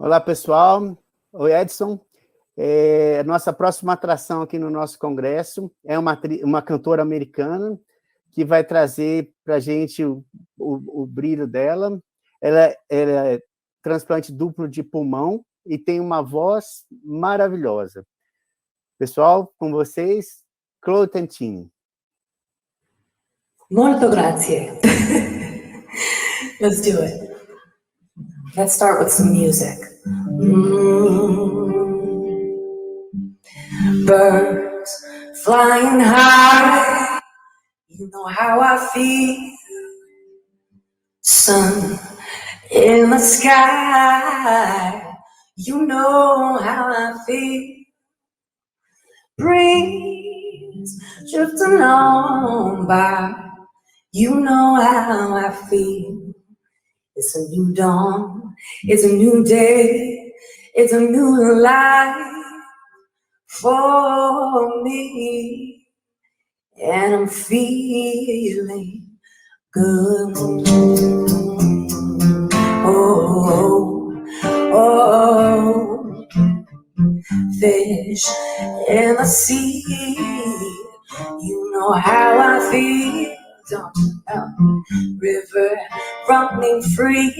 Olá, pessoal. Oi, Edson. Nossa próxima atração aqui no nosso congresso é uma cantora americana que vai trazer para a gente o brilho dela. Ela é transplante duplo de pulmão e tem uma voz maravilhosa. Pessoal, com vocês, Chloe Temtchine. Molto grazie. Let's do it. Let's start with some music. Birds flying high, you know how I feel. Sun in the sky, you know how I feel. Breeze drifting on by, you know how I feel. It's a new dawn, it's a new day, it's a new life for me, and I'm feeling good. Oh, oh, fish in the sea, you know how I feel. Don't you know? River running free,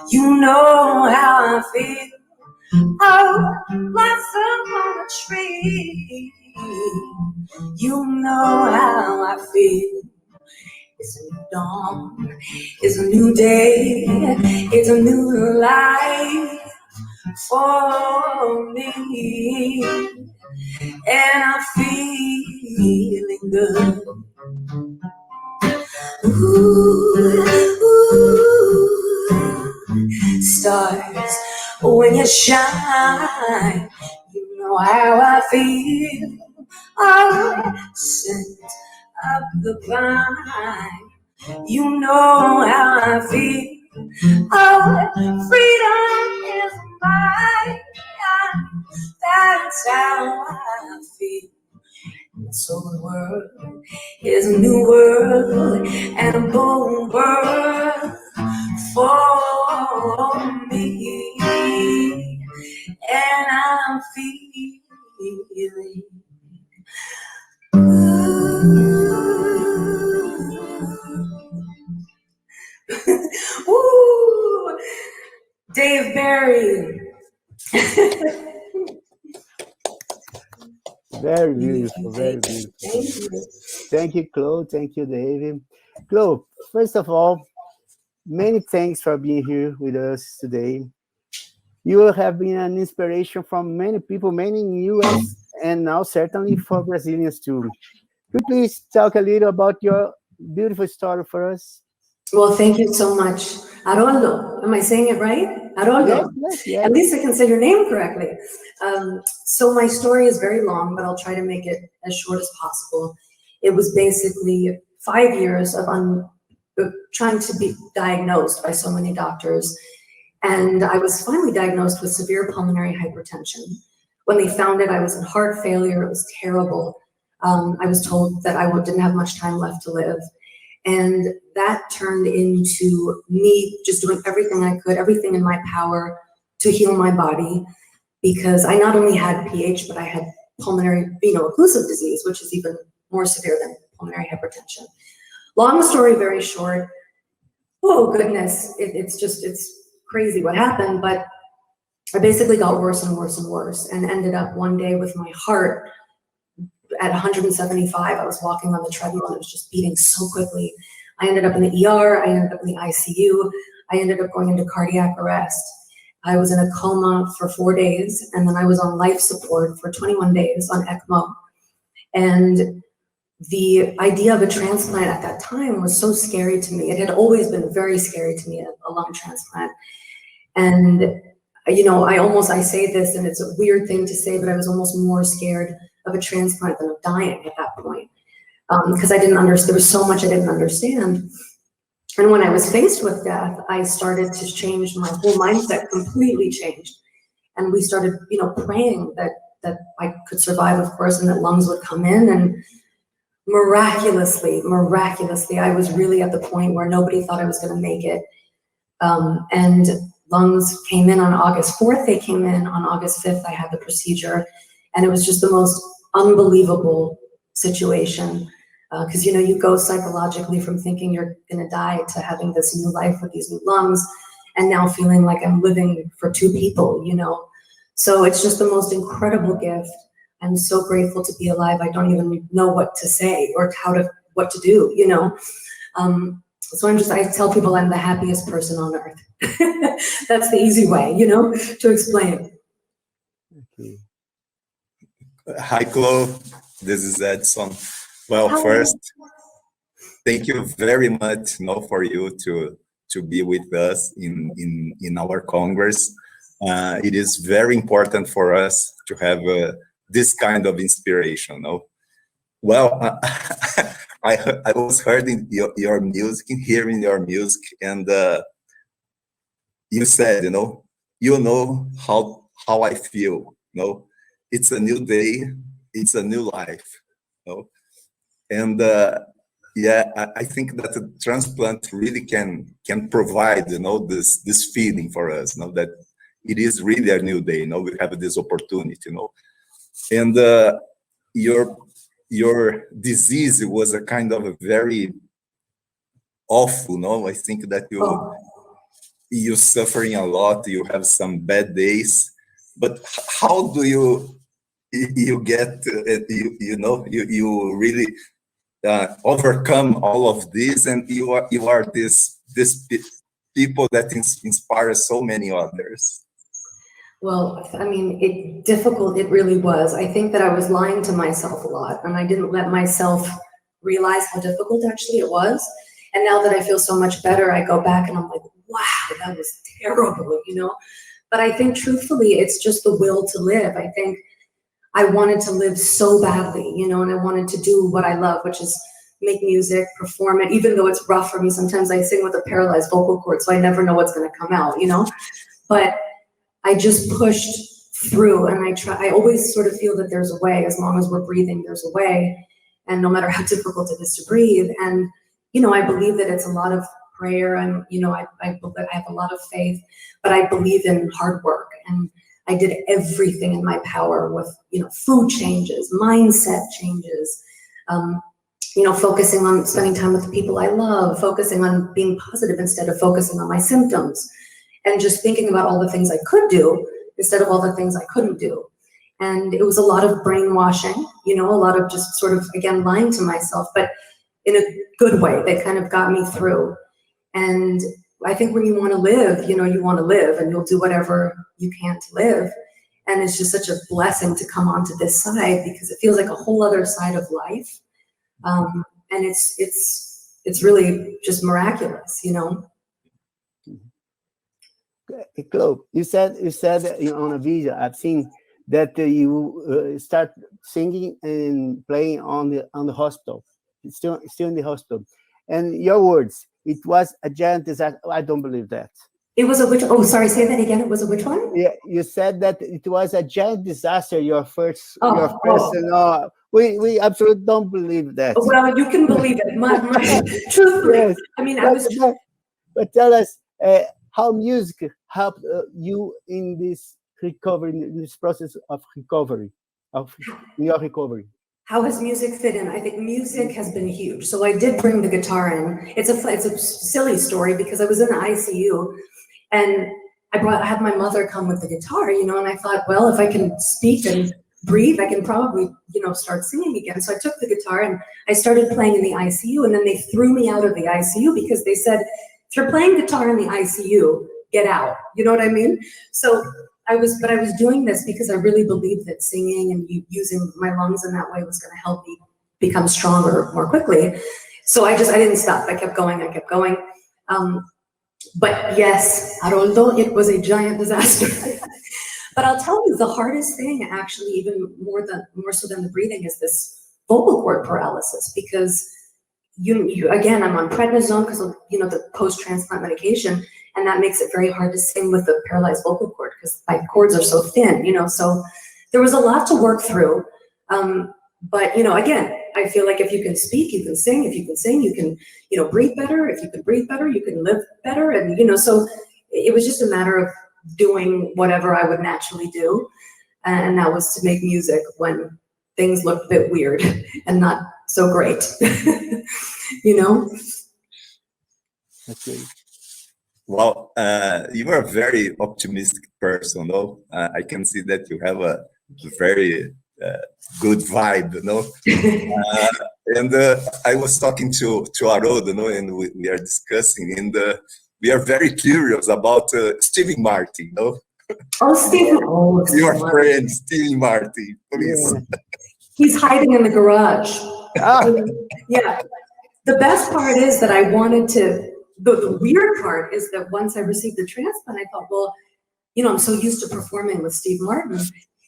you know how I feel. Oh, blossom on a tree, you know how I feel. It's a new dawn, it's a new day, it's a new life for me, and I'm feeling good. Ooh, ooh, stars, when you shine, you know how I feel. Oh, scent of the vine, you know how I feel. Oh, freedom is mine, that's how I feel. So the world is a new world and a bold world for me, and I'm feeling good. Woo! Dave Barry. Very beautiful, very beautiful. Thank you. Thank you, Chloe. Thank you, David. Chloe, first of all, many thanks for being here with us today. You have been an inspiration from many people, many in the US, and now certainly for Brazilians too. Could you please talk a little about your beautiful story for us? Well, thank you so much. Haroldo, am I saying it right? Haroldo. Yes. At least I can say your name correctly. So my story is very long, but I'll try to make it as short as possible. It was basically 5 years of trying to be diagnosed by so many doctors. And I was finally diagnosed with severe pulmonary hypertension. When they found it, I was in heart failure. It was terrible. I was told that I didn't have much time left to live. And that turned into me just doing everything I could, everything in my power to heal my body, because I not only had PH, but I had pulmonary occlusive disease, which is even more severe than pulmonary hypertension. Long story very short. Oh goodness, it's crazy what happened, but I basically got worse and worse and worse, and ended up one day with my heart at 175. I was walking on the treadmill and it was just beating so quickly. I ended up in the ER, I ended up in the ICU, I ended up going into cardiac arrest. I was in a coma for 4 days, and then I was on life support for 21 days on ECMO. And the idea of a transplant at that time was so scary to me. It had always been very scary to me, a lung transplant. And I say this, and it's a weird thing to say, but I was almost more scared of a transplant than of dying at that point, because I didn't understand. There was so much I didn't understand. And when I was faced with death, I started to change. My whole mindset completely changed, and we started, praying that I could survive, of course, and that lungs would come in. And miraculously, I was really at the point where nobody thought I was going to make it. And lungs came in on August 4th. They came in on August 5th. I had the procedure, and it was just the most unbelievable situation. Because, you know, you go psychologically from thinking you're gonna die to having this new life with these new lungs, and now feeling like I'm living for two people, you know? So it's just the most incredible gift. I'm so grateful to be alive. I don't even know what to say or what to do, you know? So I tell people I'm the happiest person on earth. That's the easy way, you know, to explain. Okay. Hi, Chloe. This is Edson. Well, Hi. First, thank you very much, you know, for you to be with us in our Congress. It is very important for us to have this kind of inspiration, no? Well, I was hearing your music, hearing your music, and you said, you know how I feel, you know? It's a new day, it's a new life, you know? And yeah, I think that the transplant really can provide, you know, this feeling for us, you know, that it is really a new day, you know, we have this opportunity, you know. And your disease was a kind of a very awful, no? I think that you're suffering a lot, you have some bad days, but how do you get, you really overcome all of this, and you are this people that inspire so many others? Well, I mean, difficult it really was. I think that I was lying to myself a lot, and I didn't let myself realize how difficult actually it was. And now that I feel so much better, I go back and I'm like, wow, that was terrible, you know? But I think truthfully, it's just the will to live. I think I wanted to live so badly, you know, and I wanted to do what I love, which is make music, perform it, even though it's rough for me. Sometimes I sing with a paralyzed vocal cord, so I never know what's gonna come out, you know? But I just pushed through, and I always sort of feel that there's a way. As long as we're breathing, there's a way. And no matter how difficult it is to breathe. And, you know, I believe that it's a lot of prayer, and, you know, I have a lot of faith, but I believe in hard work. And I did everything in my power with, you know, food changes, mindset changes, you know, focusing on spending time with the people I love, focusing on being positive instead of focusing on my symptoms, and just thinking about all the things I could do instead of all the things I couldn't do. And it was a lot of brainwashing, you know, a lot of just sort of, again, lying to myself, but in a good way that kind of got me through. And I think when you want to live, you know, you want to live, and you'll do whatever you can to live. And it's just such a blessing to come onto this side, because it feels like a whole other side of life. And it's really just miraculous, you know? Chloe, you said on a video I've seen that you start singing and playing on the hospital, still in the hospital, and your words, it was a giant disaster. I don't believe that. It was a which? Oh, sorry, say that again. It was a which one? Yeah, you said that it was a giant disaster. Your first. We absolutely don't believe that. Well, you can believe it. Truthfully, yes. I mean, but tell us how music helped you in this recovery, in this process of recovery, your recovery. How has music fit in? I think music has been huge. So I did bring the guitar in. It's a silly story, because I was in the ICU, and I had my mother come with the guitar, you know, and I thought, well, if I can speak and breathe, I can probably, you know, start singing again. So I took the guitar and I started playing in the ICU, and then they threw me out of the ICU because they said, if you're playing guitar in the ICU, get out. You know what I mean? So I was doing this because I really believed that singing and using my lungs in that way was going to help me become stronger more quickly. So I didn't stop. I kept going. But yes, Haroldo, it was a giant disaster. But I'll tell you, the hardest thing, actually, even more so than the breathing, is this vocal cord paralysis, because you again, I'm on prednisone because of, you know, the post-transplant medication, and that makes it very hard to sing with the paralyzed vocal cord because my cords are so thin, you know. So there was a lot to work through. But, you know, again, I feel like if you can speak, you can sing. If you can sing, you can, you know, breathe better. If you can breathe better, you can live better. And, you know, so it was just a matter of doing whatever I would naturally do. And that was to make music when things looked a bit weird and not so great, you know? Okay. Well, you are a very optimistic person, no? I can see that you have a very good vibe, no? And I was talking to Haroldo, no? And we are discussing, and we are very curious about Stevie Martin, no? Oh, Steve! Oh, Your friend, Stevie Martin, please. Yeah. He's hiding in the garage. Yeah. The best part is that I wanted to, the weird part is that once I received the transplant, I thought, well, you know, I'm so used to performing with Steve Martin.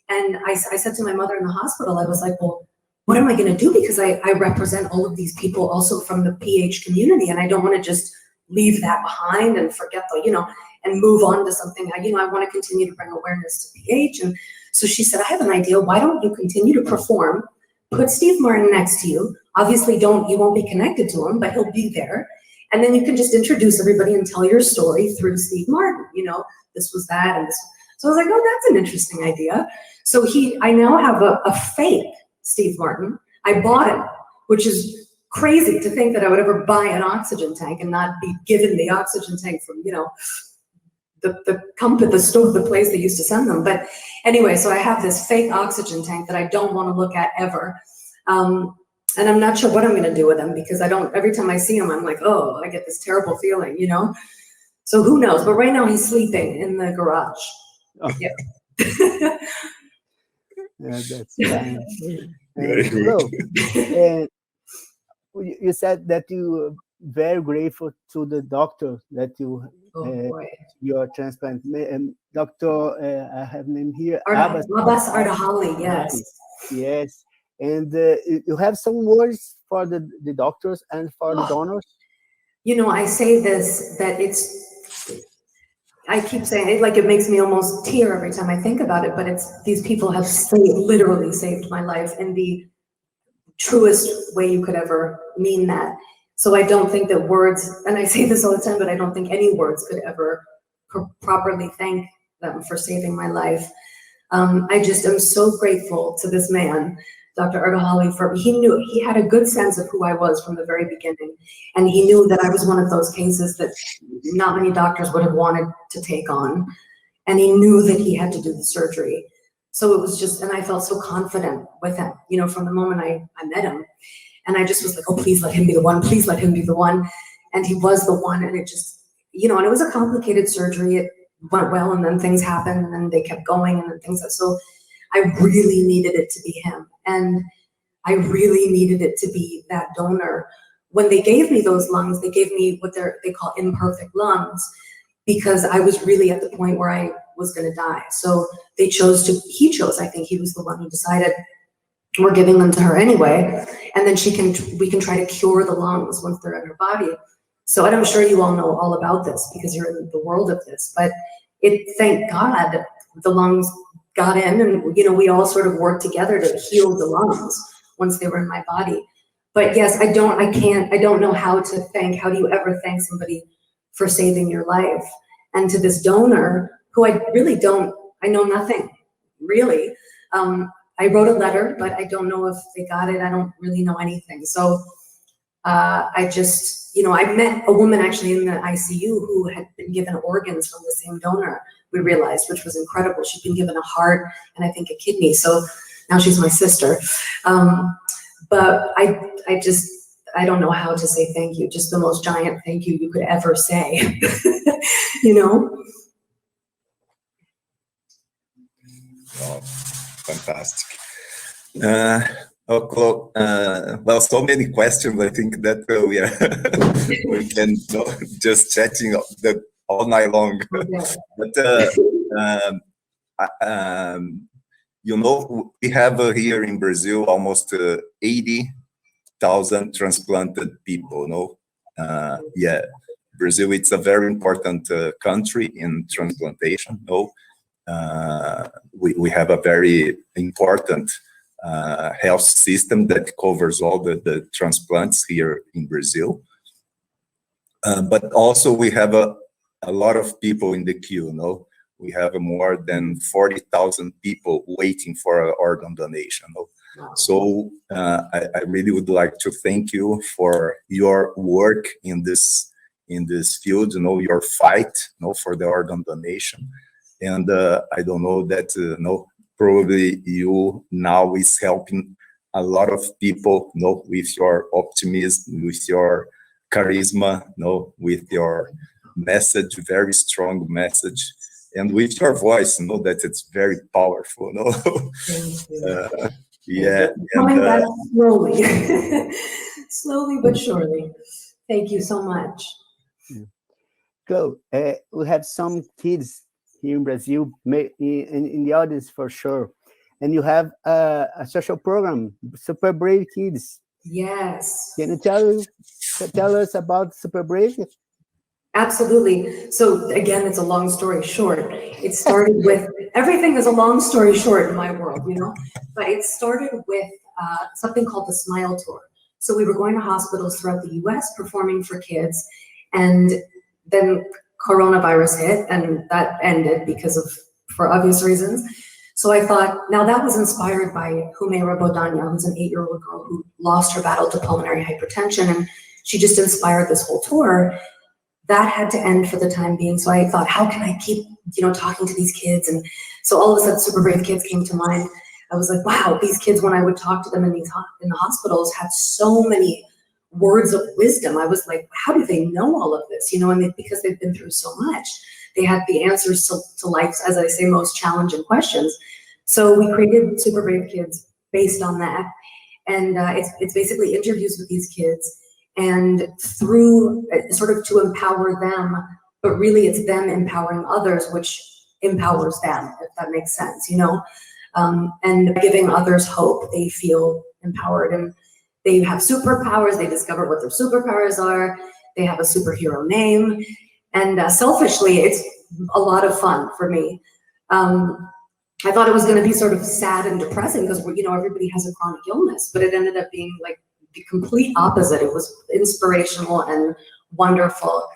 And I said to my mother in the hospital, I was like, well, what am I going to do? Because I represent all of these people also from the PH community. And I don't want to just leave that behind and forget the, you know, and move on to something. I want to continue to bring awareness to PH. And so she said, I have an idea. Why don't you continue to perform? Put Steve Martin next to you. Obviously, you won't be connected to him, but he'll be there. And then you can just introduce everybody and tell your story through Steve Martin. You know, this was that and this. So I was like, oh, that's an interesting idea. So I now have a fake Steve Martin. I bought it, which is crazy to think that I would ever buy an oxygen tank and not be given the oxygen tank from, you know, the store, the place they used to send them. But anyway, so I have this fake oxygen tank that I don't want to look at ever. And I'm not sure what I'm going to do with him because every time I see him, I'm like, oh, I get this terrible feeling, you know? So who knows? But right now he's sleeping in the garage. Oh. Yeah. Yeah, that's fine. And you said that you are very grateful to the doctor that your transplant. Doctor, I have name here. Abbas Ardahali, yes. Yes. And you have some words for the doctors and for the donors? You know, I say this, that I keep saying it like it makes me almost tear every time I think about it, but these people have literally saved my life in the truest way you could ever mean that. So I don't think that words, and I say this all the time, but I don't think any words could ever properly thank them for saving my life. I just am so grateful to this man, Dr. Ardahali, he had a good sense of who I was from the very beginning. And he knew that I was one of those cases that not many doctors would have wanted to take on. And he knew that he had to do the surgery. So it was just, and I felt so confident with him, you know, from the moment I met him. And I just was like, oh, please let him be the one. Please let him be the one. And he was the one. And it just, you know, and it was a complicated surgery. It went well, and then things happened, and then they kept going, and then things. So I really needed it to be him. And I really needed it to be that donor. When they gave me those lungs, they gave me what they call imperfect lungs, because I was really at the point where I was going to die. So he chose, I think he was the one who decided, we're giving them to her anyway, and then we can try to cure the lungs once they're in her body. So, and I'm sure you all know all about this because you're in the world of this, but thank God the lungs got in, and, you know, we all sort of worked together to heal the lungs once they were in my body. But yes, I don't know how do you ever thank somebody for saving your life? And to this donor, who I know nothing, really. I wrote a letter, but I don't know if they got it. I don't really know anything. So I just, you know, I met a woman actually in the ICU who had been given organs from the same donor, we realized, which was incredible. She'd been given a heart and I think a kidney. So now she's my sister. But I don't know how to say thank you. Just the most giant thank you could ever say, you know? Wow, fantastic. Well, so many questions. I think that we can just chatting all night long. Okay. But you know, we have here in Brazil almost 80,000 transplanted people. No, yeah, Brazil, it's a very important country in transplantation. No, we have a very important health system that covers all the transplants here in Brazil. But also we have a lot of people in the queue, no? We have more than 40,000 people waiting for organ donation. No? Wow. So I really would like to thank you for your work in this field, you know, your fight, you know, for the organ donation. And I don't know that, no, probably you now is helping a lot of people, you know, with your optimism, with your charisma, you know, with your message, very strong message, and with your voice, you know, that it's very powerful, you know. Thank you. Yeah. Coming back slowly, slowly but surely. Thank you so much. Chloe, we have some kids here in Brazil, in the audience for sure. And you have a social program, Super Brave Kids. Yes. Can you tell us about Super Brave? Absolutely. So again, it's a long story short. It started with, everything is a long story short in my world, you know, but it started with something called the Smile Tour. So we were going to hospitals throughout the US performing for kids, and then coronavirus hit and that ended for obvious reasons. So I thought, now that was inspired by Humeira Bodania, who's an 8-year-old girl who lost her battle to pulmonary hypertension, and she just inspired this whole tour. That had to end for the time being. So I thought, how can I keep, you know, talking to these kids? And so all of a sudden, Super Brave Kids came to mind. I was like, wow, these kids, when I would talk to them in the hospitals, had so many words of wisdom. I was like, how do they know all of this? You know, and because they've been through so much, they had the answers to life's, as I say, most challenging questions. So we created Super Brave Kids based on that. And it's basically interviews with these kids, and through sort of to empower them, but really it's them empowering others, which empowers them, if that makes sense, you know? And giving others hope, they feel empowered, and they have superpowers, they discover what their superpowers are, they have a superhero name, and selfishly, it's a lot of fun for me. I thought it was gonna be sort of sad and depressing because, you know, everybody has a chronic illness, but it ended up being like the complete opposite. It was inspirational and wonderful.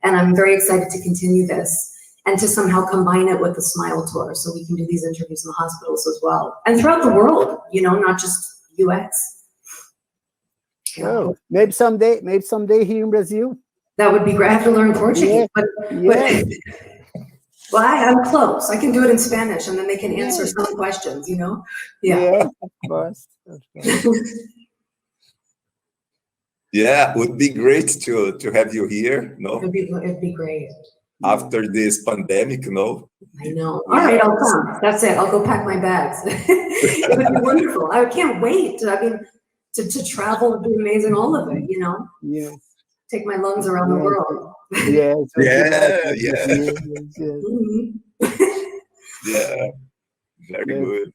And I'm very excited to continue this and to somehow combine it with the Smile Tour, so we can do these interviews in the hospitals as well. And throughout the world, you know, not just US. Oh, maybe someday here in Brazil. That would be great. I have to learn Portuguese, but well, I'm close. I can do it in Spanish, and then they can answer some questions, you know? Yeah, of course. Yeah, it would be great to have you here, no? It'd be great. After this pandemic, no? I know. All right, I'll come. That's it. I'll go pack my bags. It would be wonderful. I can't wait. I mean, to travel would be amazing, all of it, you know? Yeah. Take my lungs around the world. Yeah. Yeah. Very good.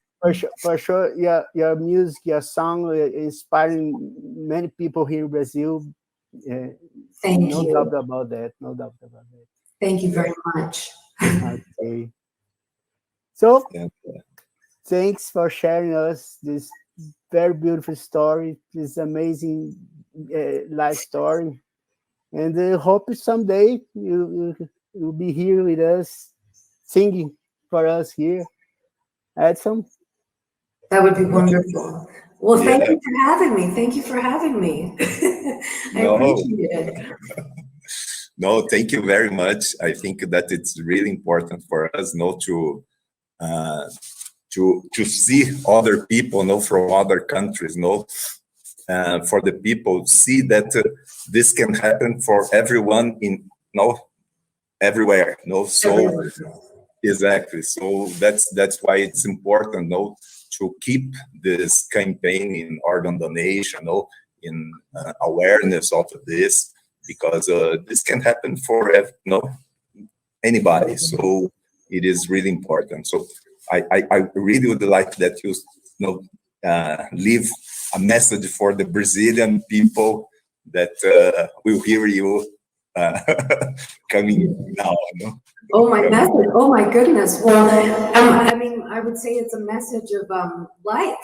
For sure, your music, your song inspiring many people here in Brazil. Thank you. No doubt about that. No doubt about that. Thank you very much. Okay. So, thanks for sharing us this very beautiful story, this amazing life story. And I hope someday you'll be here with us, singing for us here. Edson? That would be wonderful. Well, thank you for having me. Thank you for having me. I appreciate it. No, thank you very much. I think that it's really important for us, to see other people, from other countries, for the people see that this can happen for everyone everywhere, So exactly. So that's why it's important, to keep this campaign in organ donation, in awareness of this, because this can happen for anybody. So it is really important. So I really would like that you leave a message for the Brazilian people that will hear you coming now. Oh, my message. Oh, my goodness. Well, I mean, I would say it's a message of life.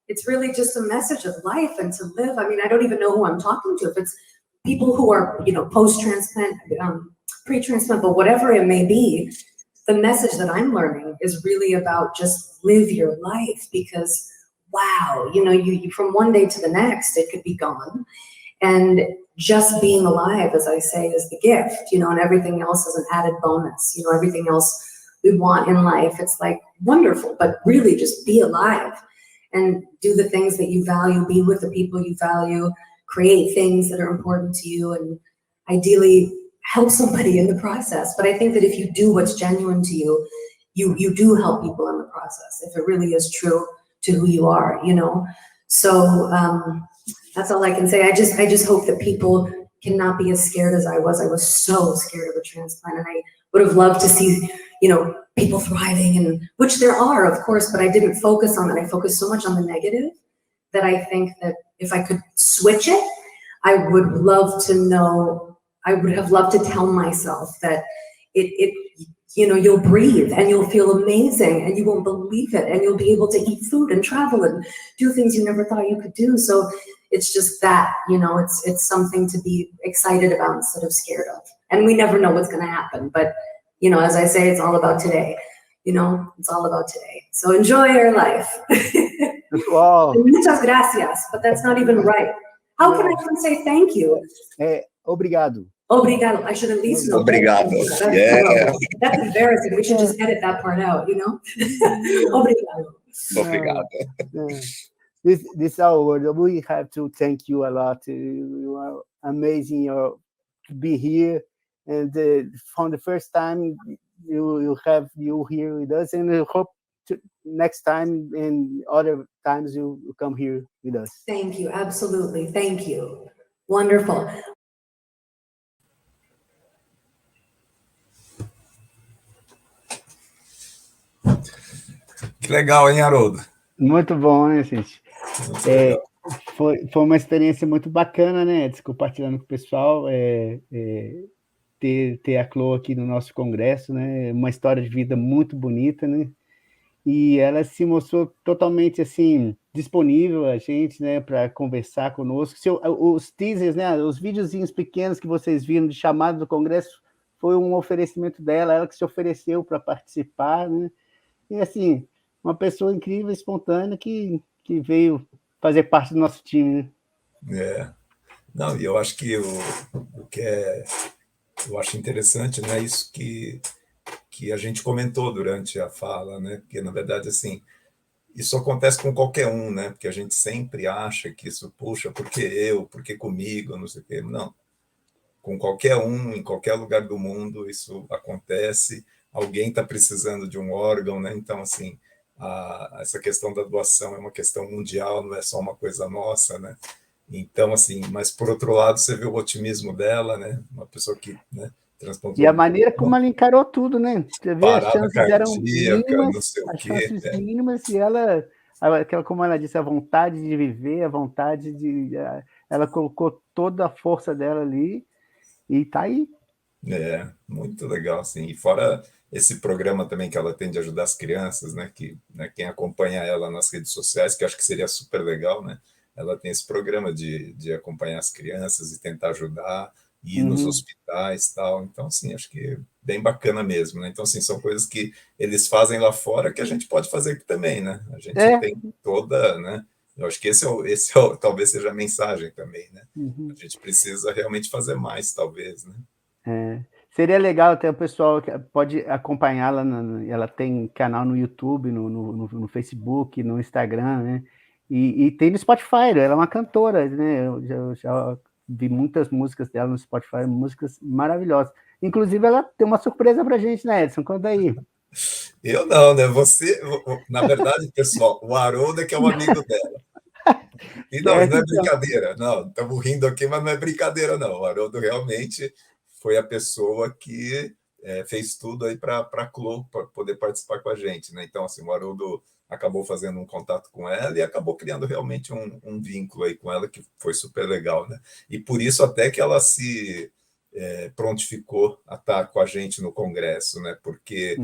It's really just a message of life and to live. I mean, I don't even know who I'm talking to. If it's people who are, post-transplant, pre-transplant, but whatever it may be, the message that I'm learning is really about just live your life, because wow, you know, you from one day to the next, it could be gone. And just being alive, as I say, is the gift, you know, and everything else is an added bonus. You know, everything else we want in life, it's like wonderful, but really just be alive and do the things that you value, be with the people you value, create things that are important to you, and ideally help somebody in the process. But I think that if you do what's genuine to you, you do help people in the process, if it really is true to who you are, you know? So that's all I can say. I just hope that people cannot be as scared as I was. I was so scared of a transplant, and I would have loved to see, you know, people thriving, and which there are, of course, but I didn't focus on that. I focused so much on the negative that I think that if I could switch it, I would love to know, I would have loved to tell myself that it you know, you'll breathe and you'll feel amazing and you won't believe it, and you'll be able to eat food and travel and do things you never thought you could do. So it's just that, you know, it's something to be excited about instead of scared of. And we never know what's going to happen, but you know, as I say, it's all about today. You know, it's all about today. So enjoy your life. Wow. Muchas gracias, but that's not even right. How can I even say thank you? Obrigado. Obrigado. I should at least know. Obrigado. That's embarrassing. We should just edit that part out, you know? Obrigado. Obrigado. This is our word. We have to thank you a lot. You are amazing to be here. And from the first time you have you here with us, and I hope next time and other times you come here with us. Thank you. Absolutely. Thank you. Wonderful. Que legal, hein, Haroldo? Muito bom, né, gente? Foi uma experiência muito bacana, né, Edson, compartilhando com o pessoal, ter a Chloe aqui no nosso congresso, né, uma história de vida muito bonita, né, e ela se mostrou totalmente, assim, disponível a gente, né, para conversar conosco. Os teasers, né, os videozinhos pequenos que vocês viram de chamada do congresso, foi um oferecimento dela, ela que se ofereceu para participar, né, e, assim, uma pessoa incrível, espontânea, que veio fazer parte do nosso time, né? Não, e eu acho que o que eu acho interessante, né, isso que a gente comentou durante a fala, né, porque, na verdade, assim, isso acontece com qualquer um, né, porque a gente sempre acha que isso, puxa, por que eu, por que comigo, não sei o quê. Não, com qualquer um, em qualquer lugar do mundo, isso acontece, alguém está precisando de um órgão, né, então, assim, essa questão da doação é uma questão mundial, não é só uma coisa nossa, né? Então, assim, mas por outro lado, você vê o otimismo dela, né? Uma pessoa que, né, transplantou. E a maneira como ela encarou tudo, né? Você vê, as chances eram mínimas, mínimas, e ela, como ela disse, a vontade de viver, a vontade de... Ela colocou toda a força dela ali e tá aí. Muito legal, assim. E fora esse programa também que ela tem de ajudar as crianças, né, que, né, quem acompanha ela nas redes sociais, que eu acho que seria super legal, né, ela tem esse programa de acompanhar as crianças e tentar ajudar, ir nos hospitais e tal, então, assim, acho que é bem bacana mesmo, né, então, assim, são coisas que eles fazem lá fora que a gente pode fazer aqui também, né, a gente tem toda, né, eu acho que esse talvez seja a mensagem também, né, a gente precisa realmente fazer mais, talvez, né. Seria legal até o pessoal que pode acompanhá-la, ela tem canal no YouTube, no Facebook, no Instagram, né? E tem no Spotify, ela é uma cantora, né? Eu já vi muitas músicas dela no Spotify, músicas maravilhosas. Inclusive, ela tem uma surpresa pra gente, né, Edson? Conta aí. Eu não, né? Você, na verdade, pessoal, o Haroldo é que é um amigo dela. E não, não é brincadeira, não, estamos rindo aqui, mas não é brincadeira, não. O Haroldo realmente foi a pessoa que fez tudo aí para a Chloe poder participar com a gente, né? Então, assim, o Haroldo acabou fazendo um contato com ela e acabou criando realmente um vínculo aí com ela que foi super legal, né? E por isso até que ela se prontificou a estar com a gente no congresso, né? Porque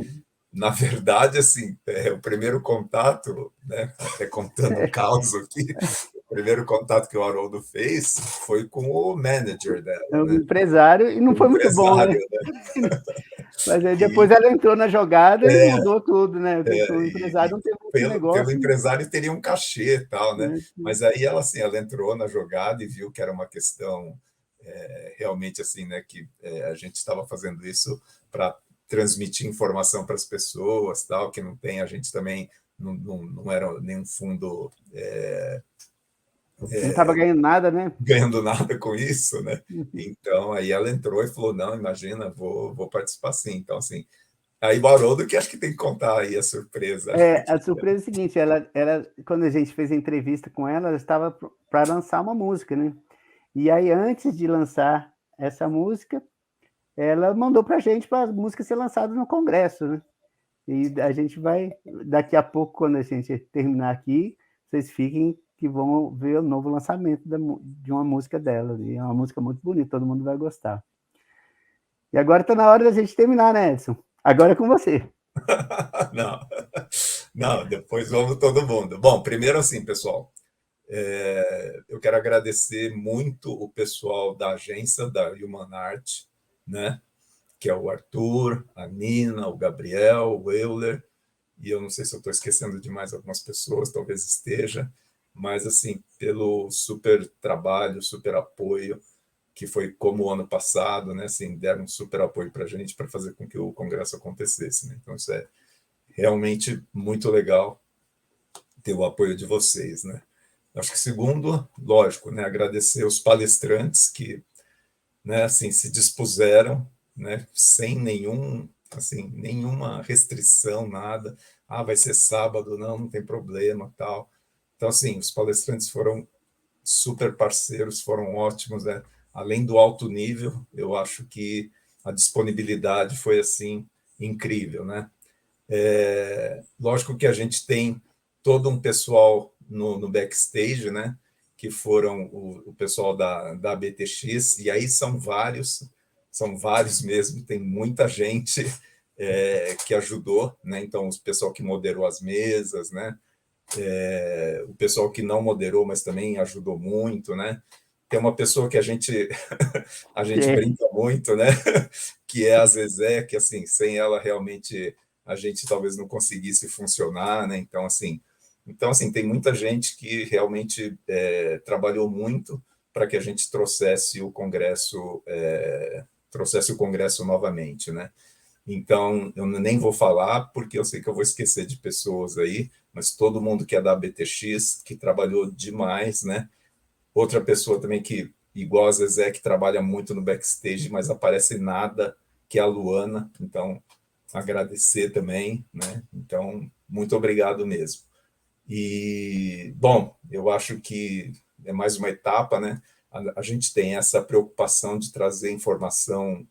na verdade, assim, o primeiro contato, né, até contando um caos aqui, o primeiro contato que o Haroldo fez foi com o manager dela, O né? empresário, e não foi muito bom, né? Mas aí depois ela entrou na jogada e mudou tudo, né? Porque o empresário não tem muito pelo negócio. empresário teria um cachê e tal, né? Né? Mas aí ela, assim, ela entrou na jogada e viu que era uma questão realmente assim, né? Que a gente estava fazendo isso para transmitir informação para as pessoas, tal, que não tem, a gente também não era nenhum fundo Não estava ganhando nada, né? ganhando nada com isso, né? Então, aí ela entrou e falou, não, imagina, vou participar sim. Então, assim, aí o Haroldo que acho que tem que contar aí a surpresa. A surpresa é o seguinte, quando a gente fez a entrevista com ela, ela estava para lançar uma música, né? E aí, antes de lançar essa música, ela mandou para a gente para a música ser lançada no Congresso, né? E a gente vai, daqui a pouco, quando a gente terminar aqui, vocês fiquem que vão ver o novo lançamento de uma música dela. E é uma música muito bonita, todo mundo vai gostar. E agora está na hora da gente terminar, né, Edson? Agora é com você. Não, depois vamos todo mundo. Bom, primeiro assim, pessoal, eu quero agradecer muito o pessoal da agência, da Human Art, né? Que é o Arthur, a Nina, o Gabriel, o Euler, e eu não sei se eu estou esquecendo de mais algumas pessoas, talvez esteja, mas, assim, pelo super trabalho, super apoio, que foi como o ano passado, né? Assim, deram um super apoio para a gente para fazer com que o congresso acontecesse, né? Então, isso é realmente muito legal ter o apoio de vocês, né? Acho que segundo, lógico, né? Agradecer os palestrantes que, né? Assim, se dispuseram, né? Sem nenhuma restrição, nada. Ah, vai ser sábado, não tem problema, tal. Então, assim, os palestrantes foram super parceiros, foram ótimos, né? Além do alto nível, eu acho que a disponibilidade foi, assim, incrível, né? Lógico que a gente tem todo um pessoal no backstage, né? Que foram o pessoal da BTX, e aí são vários mesmo, tem muita gente que ajudou, né? Então, o pessoal que moderou as mesas, né? O pessoal que não moderou, mas também ajudou muito, né? Tem uma pessoa que a gente brinca muito, né? Que é a Zezé, que assim, sem ela realmente a gente talvez não conseguisse funcionar, né? Então assim, tem muita gente que realmente trabalhou muito para que a gente trouxesse o congresso novamente, né? Então, eu nem vou falar, porque eu sei que eu vou esquecer de pessoas aí, mas todo mundo que é da BTX, que trabalhou demais, né? Outra pessoa também que, igual a Zezé, que trabalha muito no backstage, mas aparece nada, que é a Luana. Então, agradecer também, né? Então, muito obrigado mesmo. E, bom, eu acho que é mais uma etapa, né? A gente tem essa preocupação de trazer informação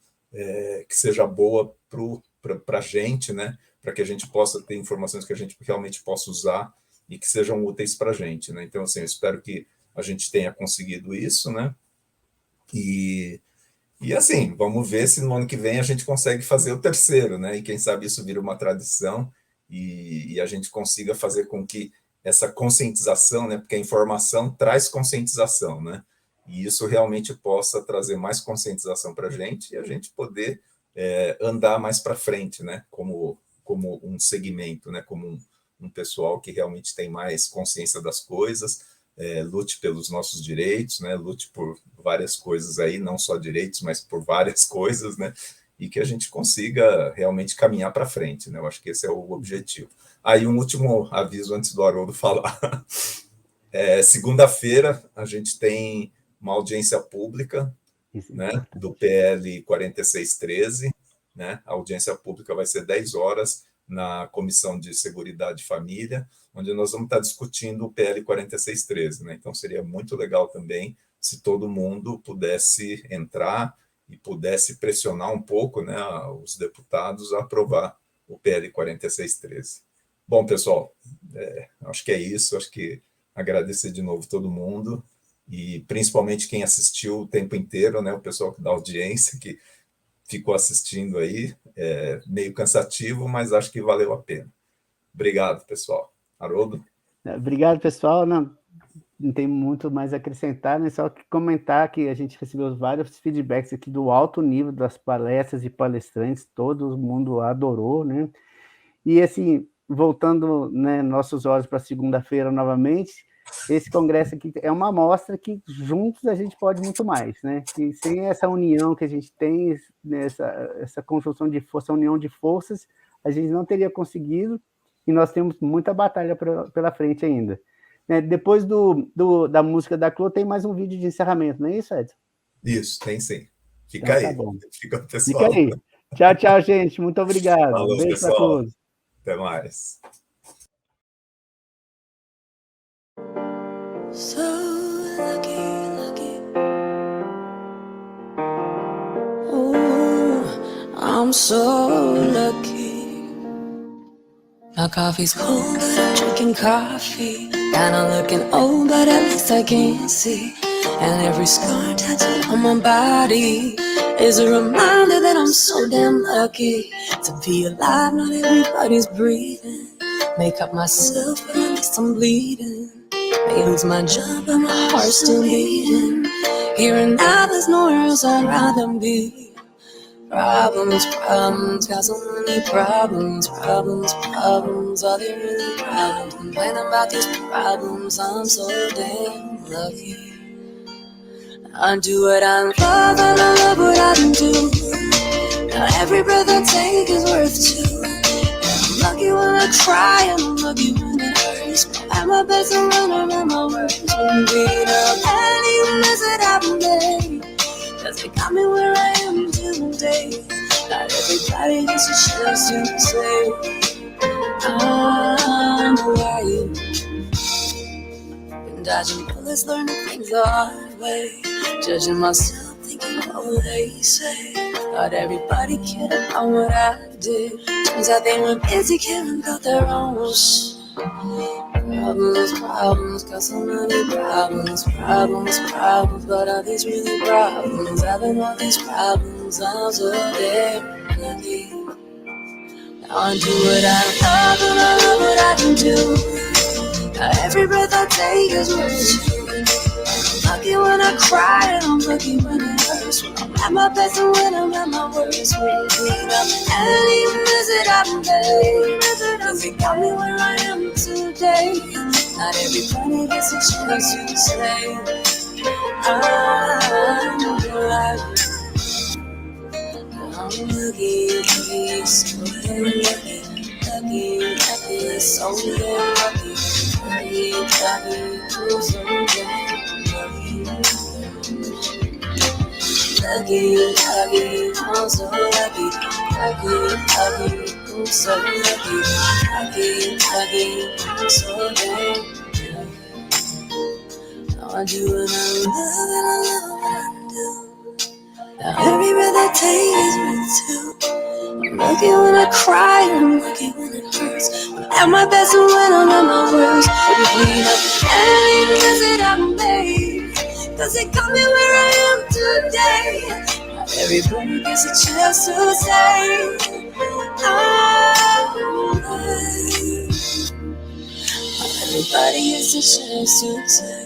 que seja boa para a gente, né? Para que a gente possa ter informações que a gente realmente possa usar e que sejam úteis para a gente, né? Então, assim, eu espero que a gente tenha conseguido isso, né? E assim, vamos ver se no ano que vem a gente consegue fazer o terceiro, né? E quem sabe isso vira uma tradição e a gente consiga fazer com que essa conscientização, né? Porque a informação traz conscientização, né? E isso realmente possa trazer mais conscientização para a gente e a gente poder andar mais para frente, né? Como um segmento, né? Como um pessoal que realmente tem mais consciência das coisas, lute pelos nossos direitos, né? Lute por várias coisas aí, não só direitos, mas por várias coisas, né? E que a gente consiga realmente caminhar para frente, né? Eu acho que esse é o objetivo. Aí, um último aviso antes do Haroldo falar. Segunda-feira, a gente tem uma audiência pública, né, do PL 4613, né? A audiência pública vai ser 10 horas na Comissão de Seguridade e Família, onde nós vamos estar discutindo o PL 4613, né? Então, seria muito legal também se todo mundo pudesse entrar e pudesse pressionar um pouco, né, os deputados a aprovar o PL 4613. Bom, pessoal, acho que é isso, acho que agradecer de novo todo mundo, e principalmente quem assistiu o tempo inteiro, né, o pessoal da audiência que ficou assistindo aí, meio cansativo, mas acho que valeu a pena. Obrigado, pessoal. Haroldo? Obrigado, pessoal. Não, não tem muito mais a acrescentar, né? Só que comentar que a gente recebeu vários feedbacks aqui do alto nível das palestras e palestrantes, todo mundo adorou, né? E, assim, voltando, né, nossos olhos para segunda-feira novamente, esse congresso aqui é uma amostra que juntos a gente pode muito mais, né? Que sem essa união que a gente tem, né, essa conjunção de força, união de forças, a gente não teria conseguido, e nós temos muita batalha pela frente ainda. Né? Depois da música da Chloe, tem mais um vídeo de encerramento, não é isso, Edson? Isso, tem sim. Fica Então, tá aí. bom. Fica, Fica pessoal. aí. Tchau, tchau, gente. Muito obrigado. Falou, Beijo para pessoal. todos. Até mais. So lucky, lucky. Oh, I'm so lucky. My coffee's cold, but I'm drinking coffee. Kinda looking old, but at least I can see. And every scar tattooed on my body is a reminder that I'm so damn lucky to be alive. Not everybody's breathing. Make up myself, but at least I'm bleeding. May lose my job, but my heart's still beating. Here and now, there's nowhere else I'd rather be. Problems, problems, got so many problems, problems, problems. Are they really problems? Complain about these problems. I'm so damn lucky. I do what I love and I love what I do. Now every breath I take is worth two. I'm lucky when I cry and I'm lucky when it hurts. I'm my best and when I'm at my worst. When beat up any mess that I've made, 'cause it got me where I am today. Not everybody gets a chance to say I'm alive. Been dodging bullets, learning things the hard way. Judging myself, thinking what would they say. Thought everybody cared about what I did. Turns out they were busy caring about their own shit. Problems, problems, got so many problems, problems, problems. But are these really problems? Having all these problems, I'm so damn lucky. Now I do what I love and I love what I can do. Now every breath I take is worth two. I'm lucky when I cry and I'm lucky when it hurts. When I'm at my best and when I'm at my worst. When I clean up any mess that I've made, 'cause it got me where I am today. Not everybody gets a chance to say I'm alive. I'm lucky, lucky, so damn lucky. Lucky, lucky, so damn lucky. Lucky, lucky, I'm so damn lucky. Lucky, lucky, I'm so lucky. Lucky, lucky, I'm so lucky. Lucky, lucky, I'm so damn lucky. Now I do what I love and I love what I do. Now every breath I take is worth two. I'm lucky when I cry and I'm lucky when it hurts. When I'm at my best and when I'm at my worst. If you clean up any mess that I've made, 'cause it got me where I am today. Not everybody gets a chance to say I'm alive. Not everybody gets a chance to say